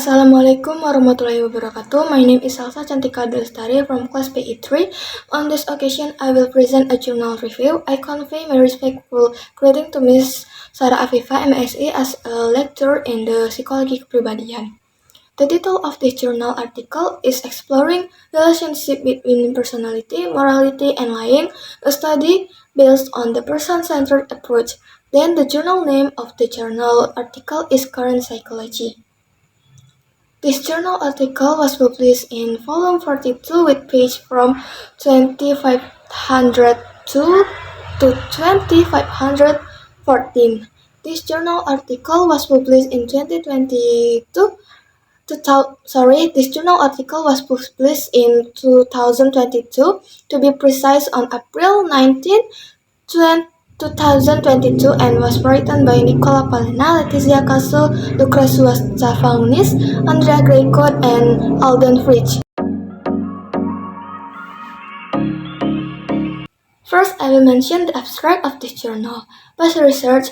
Assalamualaikum warahmatullahi wabarakatuh. My name is Salsa Cantika Delestari from class PE3. On this occasion, I will present a journal review. I convey my respectful greeting to Miss Sarah Afifa, MSc, as a lecturer in the Psikologi Kepribadian. The title of this journal article is Exploring Relationship Between Personality, Morality, and Lying, a study based on the person-centered approach. Then the journal name of the journal article is Current Psychology. This journal article was published in volume 42 with page from 2502 to 2514. This journal article was published in 2022. This journal article was published in 2022, to be precise on April 19, 2022, and was written by Nicola Palena, Letizia Caso, Lucrezia Stavangnis, Andrea Greycott, and Alden Fritsch. First, I will mention the abstract of this journal. Past research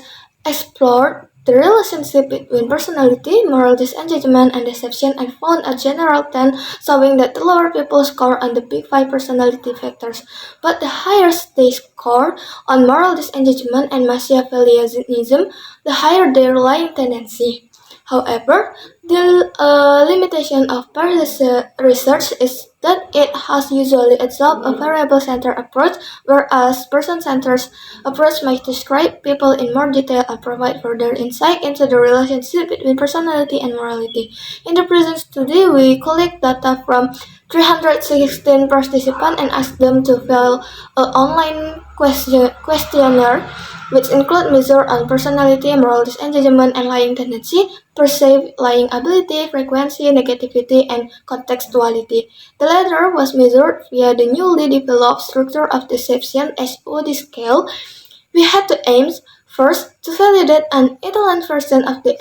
explored the relationship between personality, morality, engagement, and deception, and found a general trend showing that the lower people score on the big five personality factors, but the higher they score on morality, engagement, and Machiavellianism, the higher their lying tendency. However, the limitation of past research is that it has usually adopted a variable-centered approach, whereas person-centered approach might describe people in more detail and provide further insight into the relationship between personality and morality. In the present study, we collect data from 316 participants and ask them to fill an online questionnaire, which include measures on personality, morality, engagement, and lying tendency, perceived lying ability, frequency, negativity, and contextuality. The latter was measured via the newly developed structure of deception SOD scale. We had to aim first to validate an equivalent version of the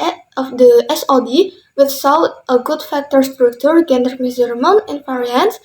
SOD, which showed a good factor structure, gender measurement, invariance,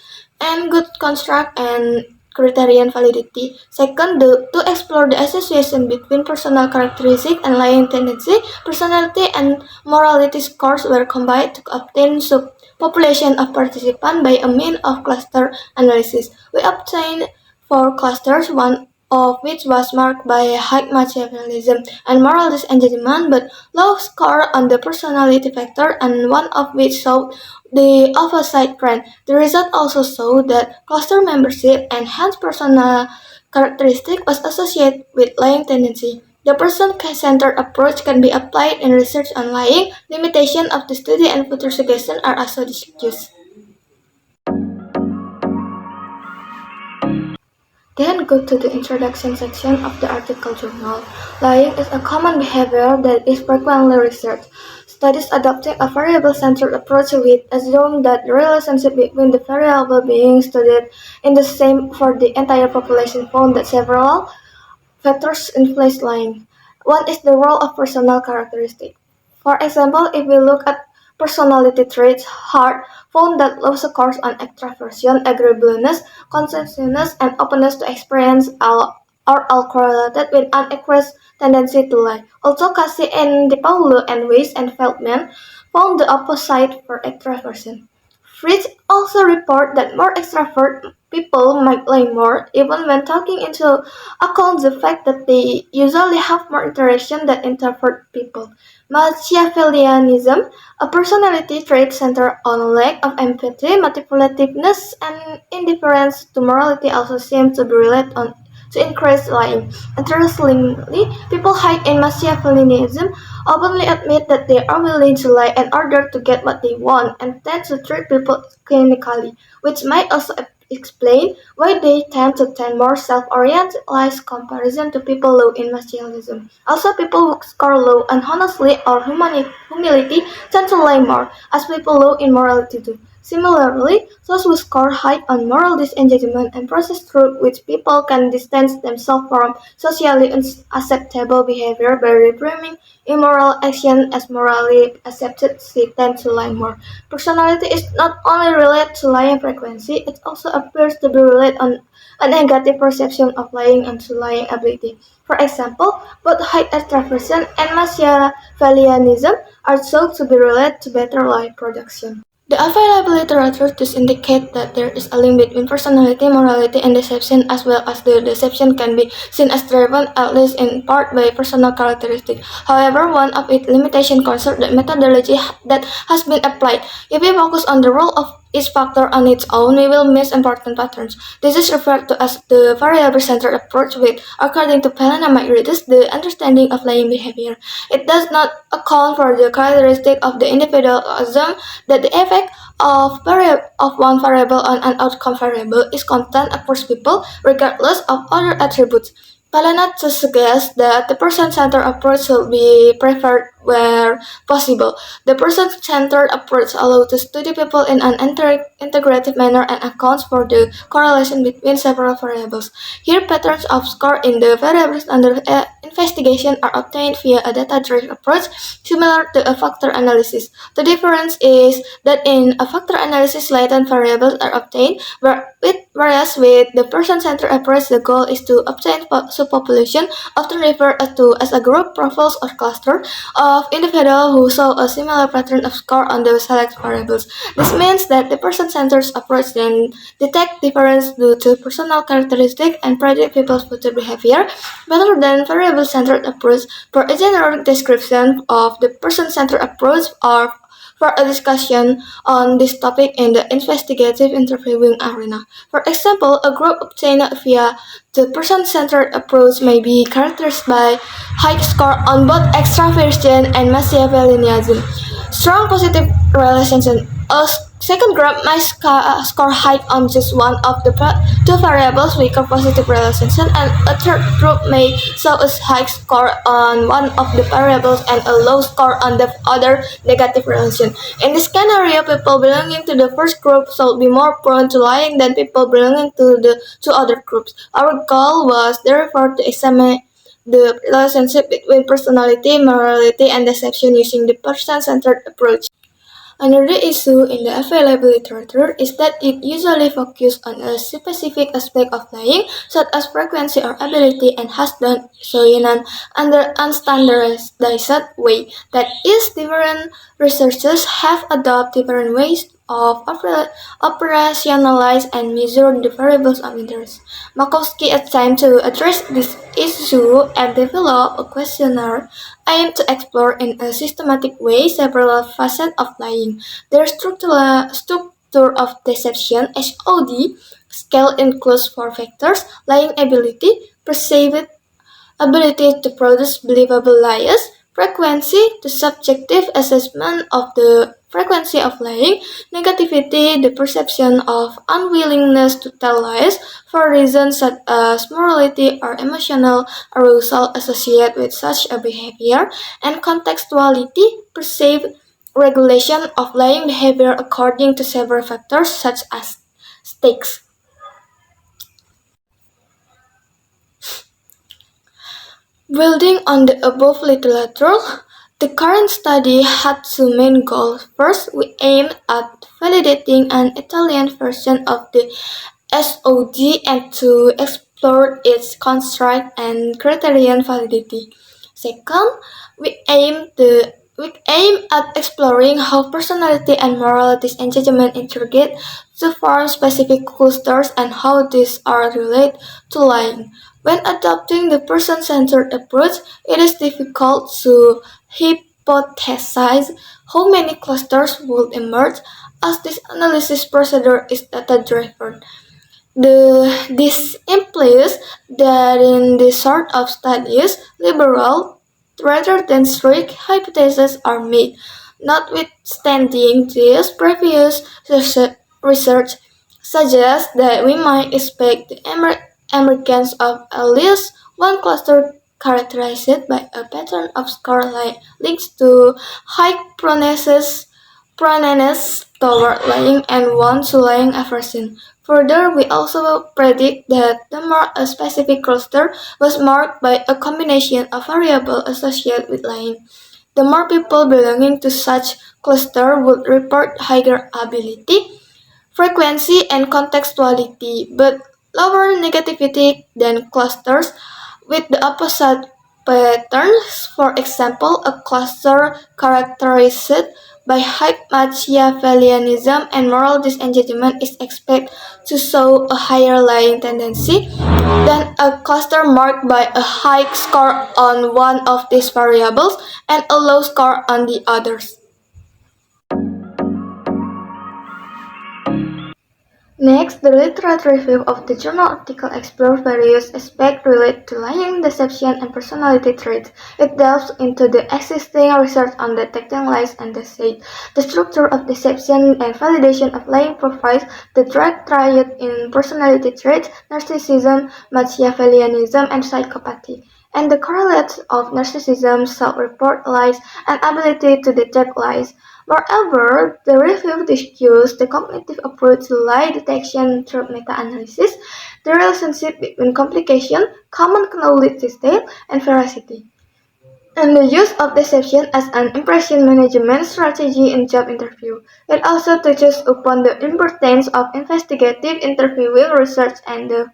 and good construct and criterion validity. Second, to explore the association between personal characteristics and lying tendency, personality and morality scores were combined to obtain subpopulation of participants by a means of cluster analysis. We obtained 4 clusters, one of which was marked by high Machiavellianism and moral disengagement, but low score on the personality factor, and one of which showed the opposite trend. The result also showed that cluster membership and hence personal characteristic was associated with lying tendency. The person-centered approach can be applied in research on lying. Limitation of the study and future suggestions are also discussed. Then go to the introduction section of the article journal. Lying is a common behavior that is frequently researched. Studies adopting a variable-centered approach with assume that the relationship between the variable being studied in the same for the entire population found that several factors influence lying. One is the role of personal characteristics. For example, if we look at personality traits, Hart found that low scores on extraversion, agreeableness, conscientiousness, and openness to experience are all correlated with an increased tendency to lie. Also, Casey and DePaulo and Weiss and Feldman found the opposite for extraversion. Fritsch also report that more extrovert people might lie more, even when taking into account the fact that they usually have more interaction than introvert people. Machiavellianism, a personality trait centered on lack of empathy, manipulativeness, and indifference to morality, also seems to be related to increased lying. Interestingly, people high in Machiavellianism openly admit that they are willing to lie in order to get what they want, and tend to treat people clinically, which might also explain why they tend more self-oriented lies comparison to people low in Machiavellianism. Also, people who score low on honesty or humility tend to lie more, as people low in morality do. Similarly, those who score high on moral disengagement and process through which people can distance themselves from socially unacceptable behavior by reframing immoral action as morally accepted tend to lie more. Personality is not only related to lying frequency, it also appears to be related on a negative perception of lying and to lying ability. For example, both high extraversion and Machiavellianism are thought to be related to better lie production. The available literature thus indicate that there is a link between personality, morality, and deception, as well as the deception can be seen as driven, at least in part, by personal characteristics. However, one of its limitations concerns the methodology that has been applied. If we focus on the role of each factor on its own, we will miss important patterns. This is referred to as the variable-centered approach, which, according to Helena McGrady's, the understanding of lying behavior. It does not account for the characteristic of the individual, assume that the effect of one variable on an outcome variable is constant across people, regardless of other attributes. Helena suggests that the person-centered approach should be preferred where possible. The person-centered approach allows to study people in an integrative manner and accounts for the correlation between several variables. Here, patterns of score in the variables under investigation are obtained via a data-driven approach similar to a factor analysis. The difference is that in a factor analysis, latent variables are obtained, whereas with the person-centered approach, the goal is to obtain subpopulation, often referred to as a group, profiles, or cluster of individuals who show a similar pattern of score on those select variables. This means that the person-centered approach then detects difference due to personal characteristics and predict people's future behavior better than variable-centered approach. For a general description of the person-centered approach or for a discussion on this topic in the investigative interviewing arena. For example, a group obtained via the person-centered approach may be characterized by high score on both extraversion and Machiavellianism. Strong positive relationship. A second group might score high on just one of the two variables, weaker positive relationship, and a third group may show a high score on one of the variables and a low score on the other negative relation. In this scenario, people belonging to the first group should be more prone to lying than people belonging to the two other groups. Our goal was therefore to examine the relationship between personality, morality, and deception using the person-centered approach. Another issue in the available literature is that it usually focuses on a specific aspect of lying, such as frequency or ability, and has done so in an unstandardized way. That is, different researchers have adopted different ways of operationalize and measure the variables of interest. Makowski attempted to address this issue and developed a questionnaire aimed to explore in a systematic way several facets of lying. Their structure of deception (SOD) scale includes four factors: lying ability, perceived ability to produce believable lies, frequency, the subjective assessment of the frequency of lying, negativity, the perception of unwillingness to tell lies for reasons such as morality or emotional arousal associated with such a behavior, and contextuality, perceived regulation of lying behavior according to several factors such as stakes. Building on the above literature, the current study had two main goals. First, we aimed at validating an Italian version of the SOD and to explore its construct and criterion validity. Second, we aim at exploring how personality and morality engagement integrate to form specific clusters and how these are related to lying. When adopting the person-centered approach, it is difficult to hypothesize how many clusters would emerge as this analysis procedure is data-driven. This implies that in this sort of studies, liberal rather than strict hypotheses are made. Notwithstanding this, previous research suggests that we might expect the emergence of at least one cluster characterized by a pattern of score links to high pronesis proneness toward lying and one to lying aversion. Further, we also predict that the more a specific cluster was marked by a combination of variables associated with lying, the more people belonging to such cluster would report higher ability, frequency, and contextuality, but lower negativity than clusters with the opposite patterns. For example, a cluster characterized by high Machiavellianism and moral disengagement is expected to show a higher lying tendency than a cluster marked by a high score on one of these variables and a low score on the others. Next, the literature review of the journal article explores various aspects related to lying, deception, and personality traits. It delves into the existing research on detecting lies and deceit, the structure of deception and validation of lying profiles, the drug triad in personality traits, narcissism, Machiavellianism, and psychopathy, and the correlates of narcissism, self-report lies, and ability to detect lies. Moreover, the review discussed the cognitive approach to lie detection through meta-analysis, the relationship between complication, common knowledge system, and veracity, and the use of deception as an impression management strategy in job interview. It also touches upon the importance of investigative interviewing research and the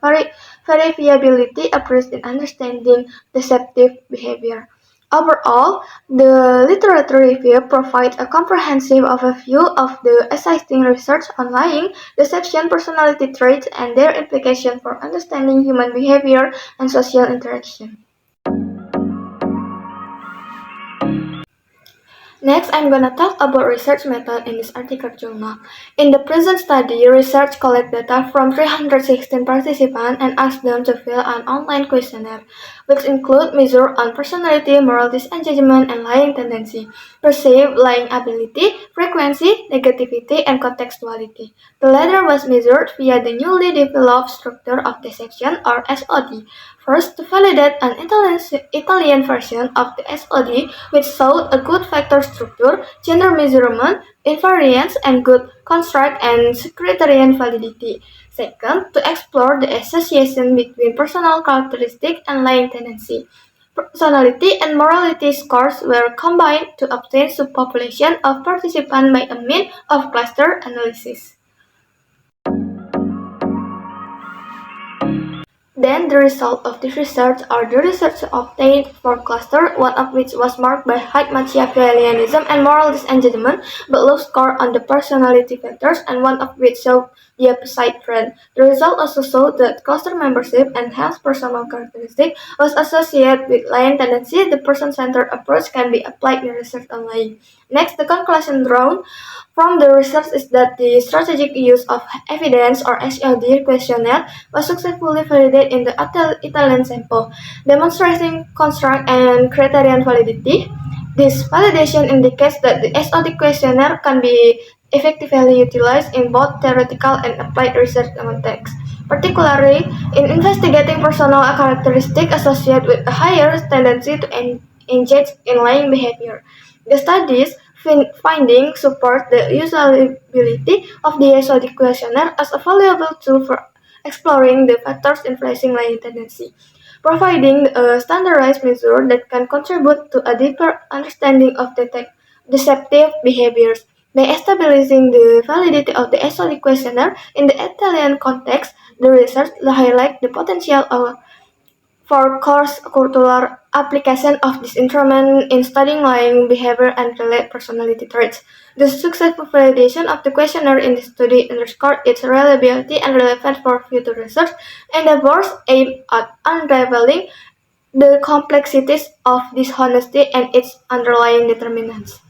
verifiability approach in understanding deceptive behavior. Overall, the literature review provides a comprehensive overview of the existing research on lying, deception, personality traits, and their implications for understanding human behavior and social interaction. Next, I'm gonna talk about research method in this article journal. In the present study, research collect data from 316 participants and asked them to fill an online questionnaire, which include measure on personality, moral disengagement, and lying tendency, perceived lying ability, frequency, negativity, and contextuality. The latter was measured via the newly developed structure of deception or SOD. First, to validate an Italian version of the SOD which showed a good factor structure, gender measurement, invariance, and good construct and criterion validity. Second, to explore the association between personal characteristic and lying tendency. Personality and morality scores were combined to obtain subpopulation of participants by a mean of cluster analysis. Then the result of this research are the research obtained for cluster, one of which was marked by high Machiavellianism and moral disengagement, but low score on the personality factors, and one of which showed the opposite trend. The result also showed that cluster membership and enhanced personal characteristic was associated with lying tendency. The person-centered approach can be applied in research on lying. Next, the conclusion drawn from the research is that the strategic use of evidence or SED questionnaire was successfully validated in the Italian sample, demonstrating construct and criterion validity. This validation indicates that the SOD questionnaire can be effectively utilized in both theoretical and applied research contexts, particularly in investigating personal characteristics associated with a higher tendency to engage in lying behavior. The study's findings support the usability of the SOD questionnaire as a valuable tool for exploring the factors influencing lying tendency, providing a standardized measure that can contribute to a deeper understanding of deceptive behaviors. By establishing the validity of the SOD questionnaire in the Italian context, the research highlights the potential for cross-cultural application of this instrument in studying lying behavior and related personality traits. The successful validation of the questionnaire in this study underscored its reliability and relevance for future research endeavors aimed at unraveling the complexities of dishonesty and its underlying determinants.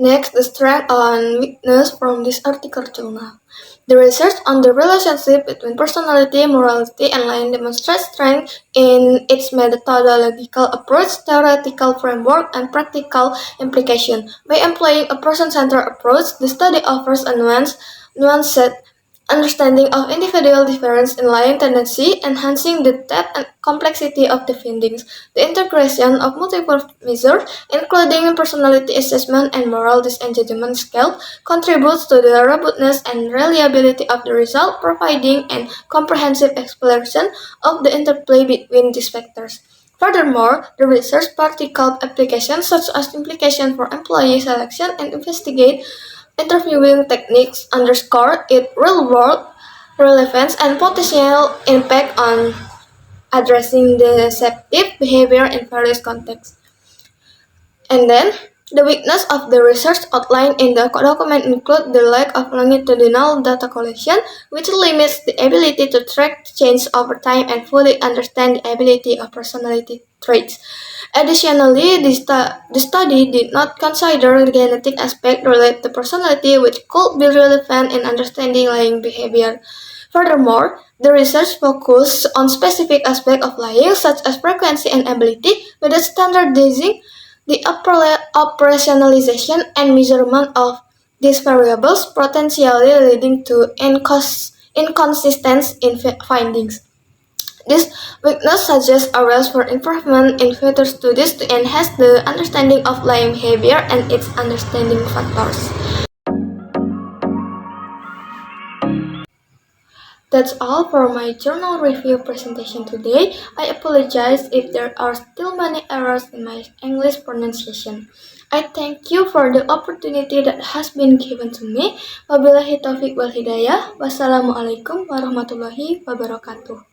Next, the strength and weakness from this article journal. The research on the relationship between personality, morality, and lying demonstrates strength in its methodological approach, theoretical framework, and practical implication. By employing a person-centered approach, the study offers a nuanced understanding of individual difference in lying tendency, enhancing the depth and complexity of the findings. The integration of multiple measures, including personality assessment and moral disengagement scale, contributes to the robustness and reliability of the result, providing a comprehensive exploration of the interplay between these factors. Furthermore, the research practical applications such as implications for employee selection and investigate interviewing techniques underscore its real-world relevance and potential impact on addressing deceptive behavior in various contexts. And then, the weakness of the research outlined in the document include the lack of longitudinal data collection, which limits the ability to track change over time and fully understand the ability of personality traits. Additionally, the study did not consider the genetic aspect related to personality, which could be relevant in understanding lying behavior. Furthermore, the research focused on specific aspects of lying, such as frequency and ability, without standardizing the operationalization and measurement of these variables, potentially leading to inconsistency in findings. This weakness suggests areas for improvement in future studies to enhance the understanding of lying behavior and its understanding factors. That's all for my journal review presentation today. I apologize if there are still many errors in my English pronunciation. I thank you for the opportunity that has been given to me. Wabillahi taufiq wal hidayah. Wassalamualaikum warahmatullahi wabarakatuh.